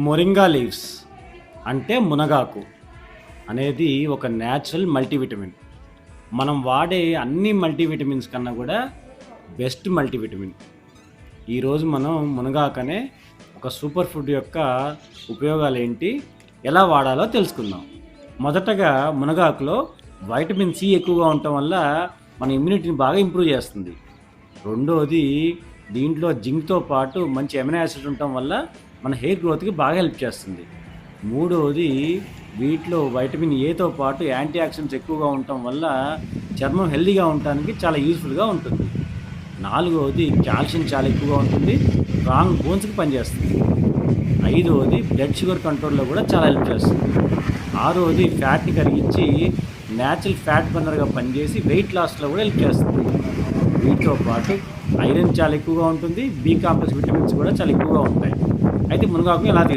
Moringa leaves అంటే మునగాకు అనేది ఒక న్యాచురల్ మల్టీవిటమిన్. మనం వాడే అన్ని మల్టీవిటమిన్స్ కన్నా కూడా బెస్ట్ మల్టీవిటమిన్. ఈరోజు మనం మునగాకు అనే ఒక సూపర్ ఫుడ్ యొక్క ఉపయోగాలేంటి, ఎలా వాడాలో తెలుసుకుందాం. మొదటగా మునగాకులో వైటమిన్ సి ఎక్కువగా ఉండటం వల్ల మన ఇమ్యూనిటీని బాగా ఇంప్రూవ్ చేస్తుంది. రెండోది, దీంట్లో జింక్తో పాటు మంచి ఎమినో యాసిడ్ ఉండటం వల్ల మన హెయిర్ గ్రోత్కి బాగా హెల్ప్ చేస్తుంది. మూడవది, వీటిలో వైటమిన్ ఏతో పాటు యాంటీ ఆక్సిడెంట్స్ ఎక్కువగా ఉండటం వల్ల చర్మం హెల్దీగా ఉండటానికి చాలా యూజ్ఫుల్గా ఉంటుంది. నాలుగవది, కాల్షియం చాలా ఎక్కువగా ఉంటుంది, స్ట్రాంగ్ బోన్స్కి పనిచేస్తుంది. ఐదవది, బ్లడ్ షుగర్ కంట్రోల్లో కూడా చాలా హెల్ప్ చేస్తుంది. ఆరవది, ఫ్యాట్ని కరిగించి న్యాచురల్ ఫ్యాట్ బర్నర్గా పనిచేసి వెయిట్ లాస్లో కూడా హెల్ప్ చేస్తుంది. వీటితో పాటు ఐరన్ చాలా ఎక్కువగా ఉంటుంది, బి కాంప్లెక్స్ విటమిన్స్ కూడా చాలా ఎక్కువగా ఉంటాయి. అయితే మునగాకు ఎలా